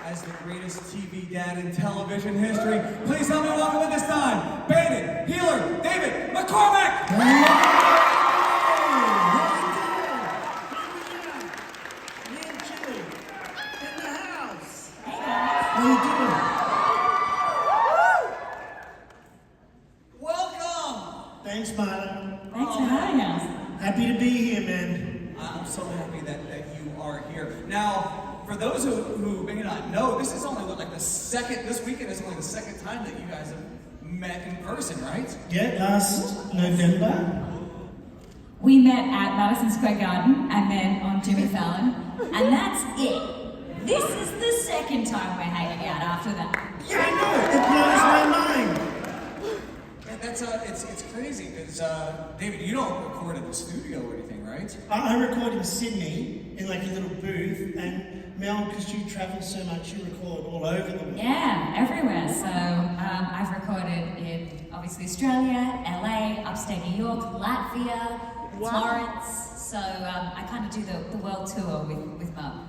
as the greatest TV dad in television history. Please help me welcome at this time, Bandit Heeler, David McCormick! Me and Chilli in the house. Hey guys. How you doing? Welcome! Thanks, Marla. Thanks for having us. Happy to be here, man. I'm so happy that you are here. Now, for those who may not know, this is only this weekend is only the second time that you guys have met in person, right? Yeah, last November. We met at Madison Square Garden and then on Jimmy Fallon, and that's it. This is the second time we're hanging out after that. Yeah, I know. It blows my mind. Yeah, that's it's crazy because David, you don't record in the studio or anything, right? I record in Sydney in like a little booth, and Mel, because you travel so much, you record all over the world. Yeah, everywhere. So I've recorded in obviously Australia, LA, upstate New York, Latvia, Florence. So I kind of do the world tour with Mum.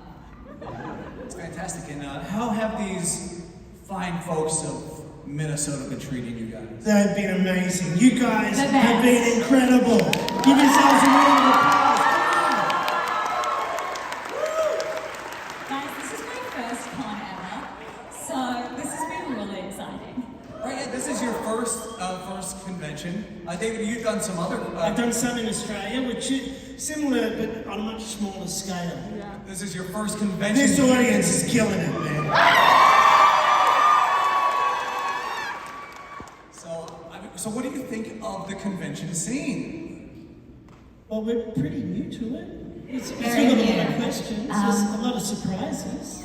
It's fantastic. And how have these fine folks of Minnesota been treating you guys? They've been amazing. You guys The have best. been incredible. Give yourselves a round of applause. Guys, this is my first con ever, so this has been really exciting. Right, yeah, this is your first convention. David, you've done some other. I've done some in Australia, which is similar but on a much smaller scale. This is your first convention. This audience is killing it, man. So what do you think of the convention scene? Well, we're pretty new to it. It's Very got a new. lot of questions. There's a lot of surprises.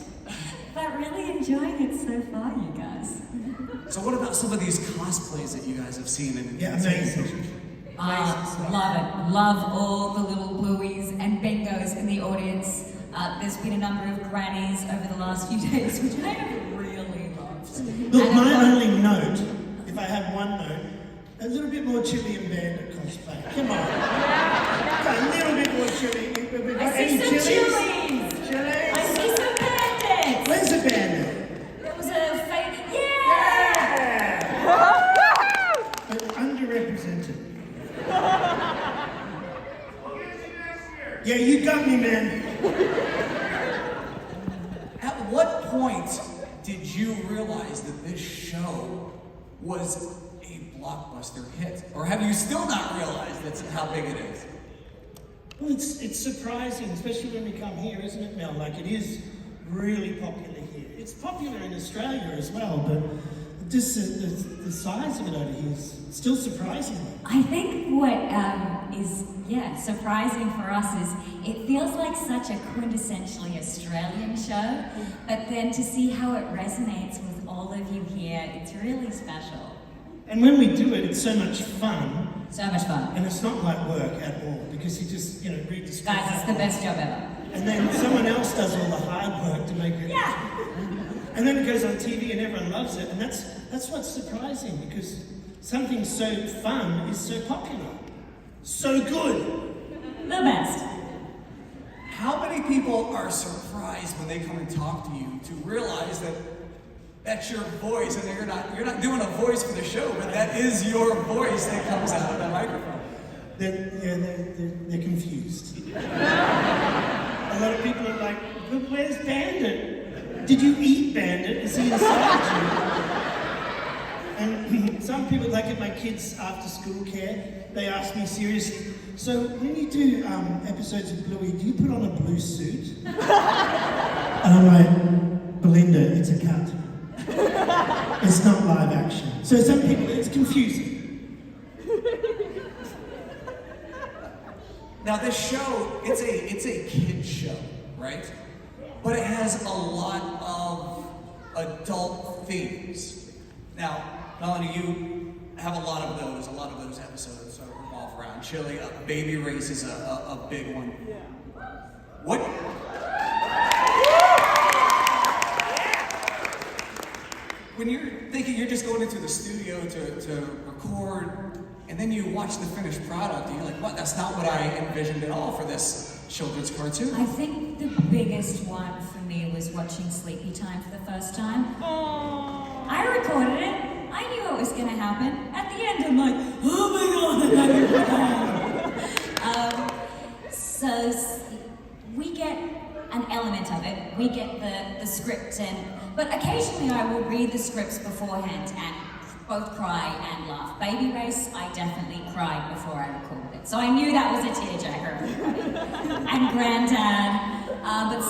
But really enjoying it so far, you guys. So what about some of these cosplays that you guys have seen? Yeah, amazing. Love it. Love all the little blueies and bingos in the audience. There's been a number of grannies over the last few days, which I have really loved. Look, And my only note, if I have one note, a little bit more Chilli and Bandit cosplay. Come on. A little bit more Chilli. I see some chilies. Chilies? I see some bandits. Where's the bandit? There was a fake. Yeah! But underrepresented. Yeah, you got me, man. At what point did you realize that this show was a blockbuster hit? Or have you still not realized that's how big it is? Well, it's surprising, especially when we come here, isn't it, Mel? Like, it is really popular here. It's popular in Australia as well, but just the size of it over here is still surprising. I think what is surprising for us is it feels like such a quintessentially Australian show, but then to see how it resonates with all of you here, it's really special. And when we do it, it's so much fun. So much fun. And it's not like work at all, because you just, read the script. Guys, it's the best job ever. And then someone else does all the hard work to make it. Yeah. And then it goes on TV and everyone loves it. And that's what's surprising, because something so fun is so popular. So good. The best. How many people are surprised when they come and talk to you to realize that that's your voice, and you're not doing a voice for the show, but that is your voice that comes out of the microphone? They're confused. A lot of people are like, but where's Bandit? Did you eat Bandit? Is he inside you? And some people, like at my kids' after school care, they ask me seriously, so when you do episodes of Bluey, do you put on a blue suit? And I'm like, Belinda, it's a cut. It's not live action. So some people, it's confusing. Now this show, it's a kid's show, right? But it has a lot of adult themes. Now, Melanie, you have a lot of those episodes revolve around Chilli. Baby Race is a big one. Yeah. What? When you're thinking you're just going into the studio to record, and then you watch the finished product, and you're like, what? That's not what I envisioned at all for this children's cartoon. I think the biggest one for me was watching Sleepy Time for the first time. I recorded it. I knew what was going to happen. At the end, I'm like, oh my god! So we get an element of it. We get the script, but occasionally I will read the scripts beforehand and both cry and laugh. Baby Race, I definitely cried before I recorded it. So I knew that was a tearjerker, everybody. And Granddad. But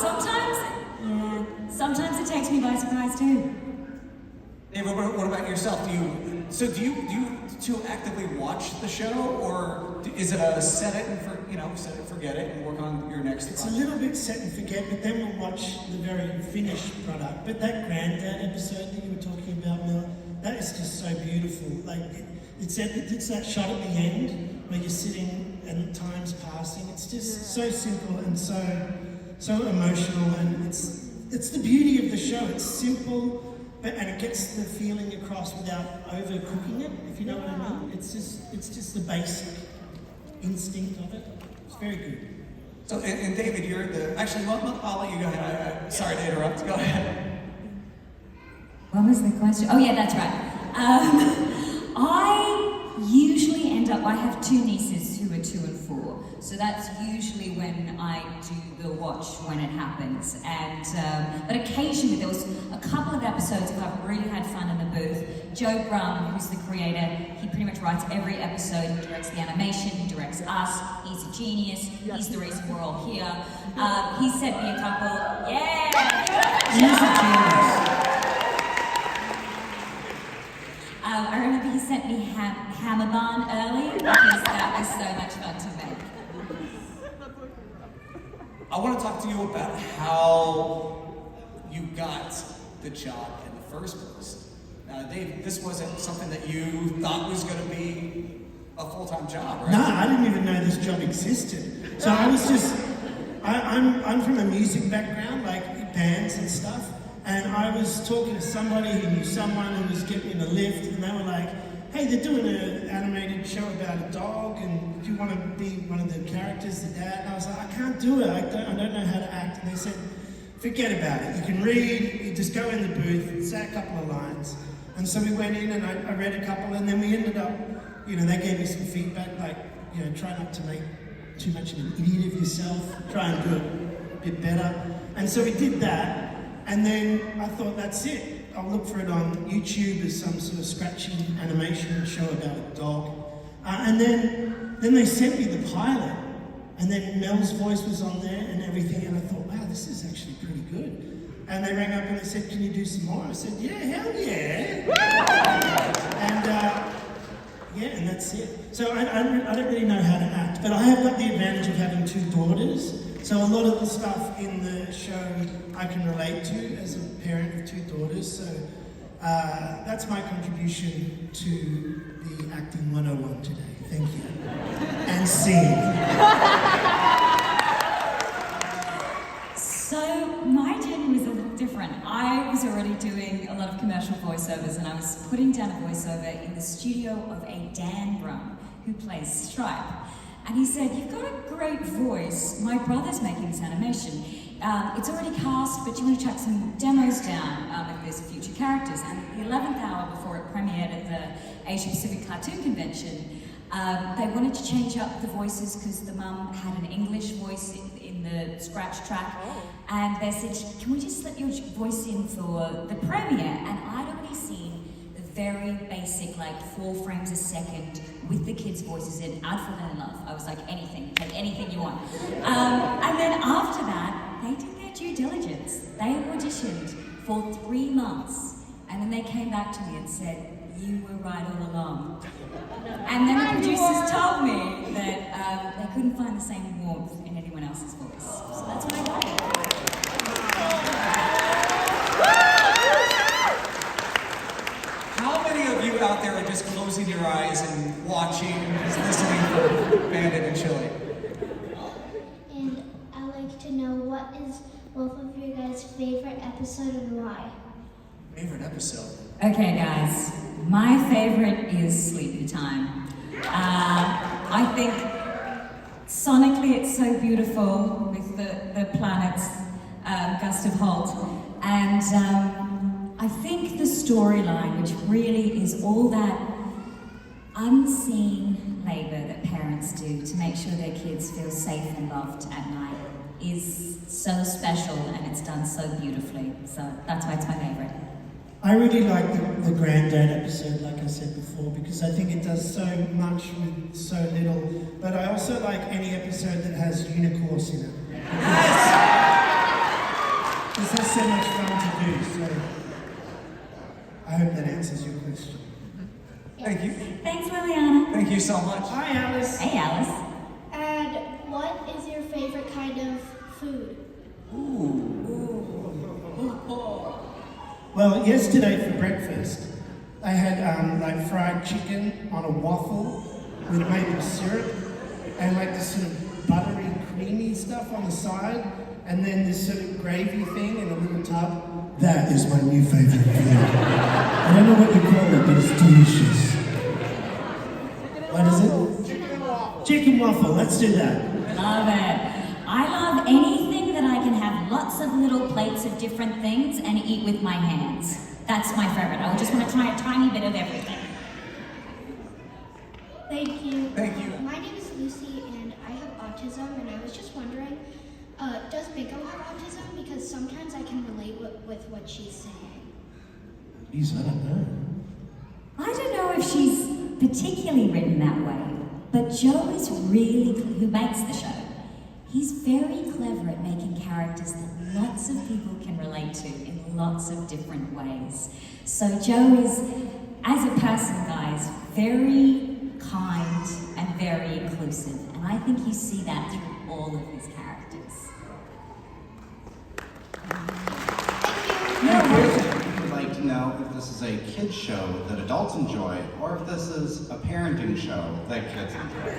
sometimes it takes me by surprise too. David, what about yourself? Do you two actively watch the show, or is it a set it and forget it, and work on your next? It's a little bit set and forget, but then we'll watch the very finished product. But that Granddad episode that you were talking about, Mel, that is just so beautiful. Like it's that shot at the end where you're sitting and time's passing. It's just so simple and so emotional, and it's the beauty of the show. It's simple. And it gets the feeling across without overcooking it, if you know what I mean. It's just the basic instinct of it. It's very good. So, and David, you're actually, I'll let you go ahead. Sorry to interrupt. Go ahead. What was the question? Oh yeah, that's right. I usually I have two nieces who are 2 and 4. So that's usually when I do the watch when it happens. And but occasionally there was a couple of episodes if I've really had fun in the booth. Joe Brum, who's the creator, he pretty much writes every episode. He directs the animation, he directs us. He's a genius. He's the reason we're all here. He sent me a couple. Yeah, he's a genius. I remember he sent me Hammer Barn early because that was so much fun to make. I want to talk to you about how you got the job in the first place. Now, Dave, this wasn't something that you thought was going to be a full-time job, right? No, I didn't even know this job existed. So I was just, I'm from a music background, like bands and stuff. And I was talking to somebody who knew someone who was getting in a lift, and they were like, hey, they're doing an animated show about a dog, and do you want to be one of the characters, the dad? And I was like, I can't do it, I don't know how to act. And they said, forget about it. You can read, you just go in the booth, say a couple of lines. And so we went in and I read a couple, and then we ended up, they gave me some feedback, like, try not to make too much of an idiot of yourself, try and do it a bit better. And so we did that. And then I thought, that's it. I'll look for it on YouTube as some sort of scratching animation show about a dog. And then they sent me the pilot. And then Mel's voice was on there and everything. And I thought, wow, this is actually pretty good. And they rang up and they said, can you do some more? I said, yeah, hell yeah. And that's it. So I don't really know how to act. But I have got the advantage of having 2 daughters. So a lot of the stuff in the show I can relate to as a parent of 2 daughters. So that's my contribution to the Acting 101 today. Thank you. And scene. So my journey was a little different. I was already doing a lot of commercial voiceovers, and I was putting down a voiceover in the studio of a Dan Brum who plays Stripe. And he said, you've got a great voice. My brother's making this animation. It's already cast, but you want to track some demos down if there's future characters. And at the 11th hour before it premiered at the Asia Pacific Cartoon Convention, they wanted to change up the voices because the mum had an English voice in the scratch track. And they said, can we just let your voice in for the premiere? And I'd already seen the very basic, 4 frames a second with the kids' voices in. I'd fallen in love. I was like, anything, take anything you want. And then after that, they did their due diligence. They auditioned for 3 months, and then they came back to me and said, you were right all along. And then the producers told me that they couldn't find the same warmth in anyone else's voice. So that's what I got. How many of you out there are just closing your eyes and watching, just listening for Bandit and Chilli? And I'd like to know, what is both of your guys' favorite episode and why? Favorite episode? Okay, guys, my favorite is Sleepy Time. I think sonically it's so beautiful with the planets. Gustav Holt. And I think the storyline, which really is all that unseen labour that parents do to make sure their kids feel safe and loved at night, is so special, and it's done so beautifully. So that's why it's my favourite. I really like the Granddad episode, like I said before, because I think it does so much with so little. But I also like any episode that has unicorns in it. Because that's so much fun to do. So I hope that answers your question. Thank you. Thanks, Liliana. Thank you so much. Hi, Alice. Hey, Alice. And what is your favorite kind of food? Well, yesterday for breakfast, I had like fried chicken on a waffle with maple syrup and like this sort of buttery, creamy stuff on the side, and then this sort of gravy thing in a little tub. That is my new favorite food. I don't know what you call it, but it's delicious. What is it? Chicken and waffle. Chicken waffle, let's do that. Love it. I love anything that I can have lots of little plates of different things and eat with my hands. That's my favorite. I just want to try a tiny bit of everything. Thank you. Thank you. My name is Lucy, and I have autism, and I was just wondering, does Bingo have autism? Because sometimes I can relate with what she's saying. Jeez, I don't know. I don't know if she's particularly written that way, but Joe is really, who makes the show, he's very clever at making characters that lots of people can relate to in lots of different ways. So Joe is, as a person, guys, very kind and very inclusive, and I think you see that through all of his characters. I would like to know if this is a kids show that adults enjoy, or if this is a parenting show that kids enjoy.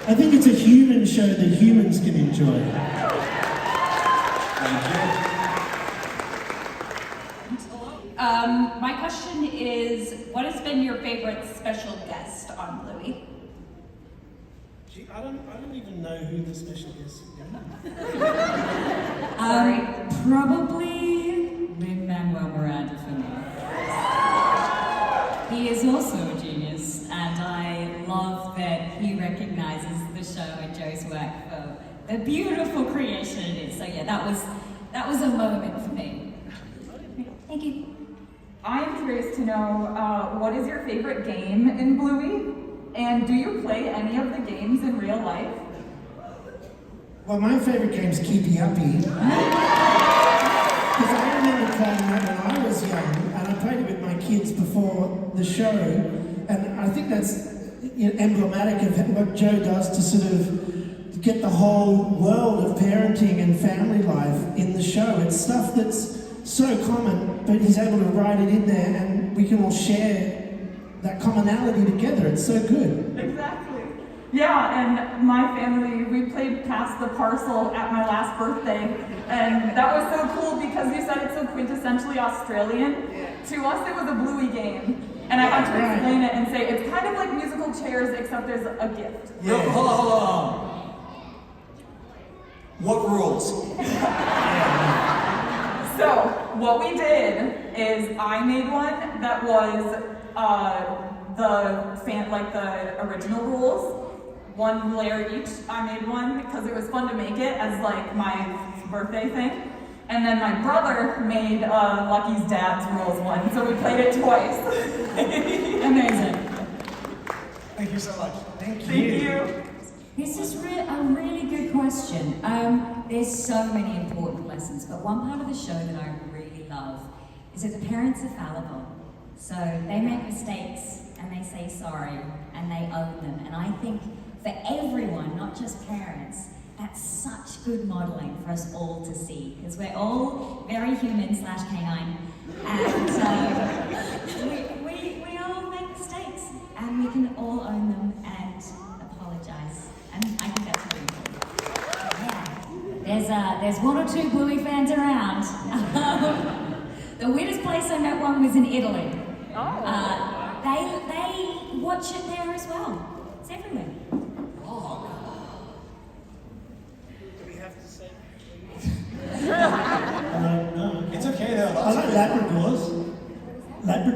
I think it's a human show that humans can enjoy. Thank you. My question is, what has been your favorite special guest on Bluey? Gee, I don't even know who the special guest is. Probably Lin-Manuel Miranda for me. He is also a genius, and I love that he recognizes the show and Joe's work for the beautiful creation it is. So yeah, that was a moment for me. Thank you. I am curious to know, what is your favorite game in Bluey? And do you play any of the games in real life? Well, my favorite game is Keepy Uppy. Because I remember playing that when I was young, and I played it with my kids before the show, and I think that's emblematic of what Joe does to sort of get the whole world of parenting and family life in the show. It's stuff that's so common, but he's able to write it in there, and we can all share that commonality together. It's so good. Exactly. Yeah, and my family, we played Pass the Parcel at my last birthday, and that was so cool because you said it's so quintessentially Australian. To us, it was a Bluey game, and I had to explain it and say it's kind of like musical chairs, except there's a gift. Yeah. Hold on. What rules? So, what we did is I made one that was the original rules, one layer each. I made one because it was fun to make it as like my birthday thing. And then my brother made Lucky's dad's rules one, so we played it twice. Amazing. Thank you so much. Thank you. This is a really good question. There's so many important lessons, but one part of the show that I really love is that the parents are fallible. So they make mistakes and they say sorry and they own them. And I think for everyone, not just parents, that's such good modeling for us all to see, because we're all very human/canine, and we all make mistakes, and we can all own them and apologize. And I think that's really important. Yeah, there's one or two Bluey fans around. The weirdest place I met one was in Italy. They watch it there as well. It's everywhere. Do we have to say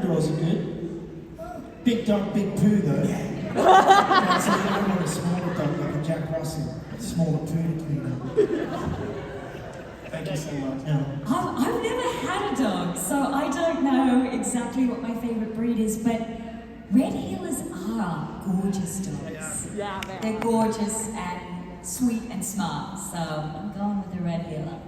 Labradors are good. Big dog, big poo though. That's it. I want a smaller dog like a Jack Russell. Smaller poo to clean up. Thank you so much. Yeah. I've never had a dog, so I don't know exactly what my favorite breed is, but Red Heelers are gorgeous dogs. Yeah, They're gorgeous and sweet and smart, so I'm going with the Red Heeler.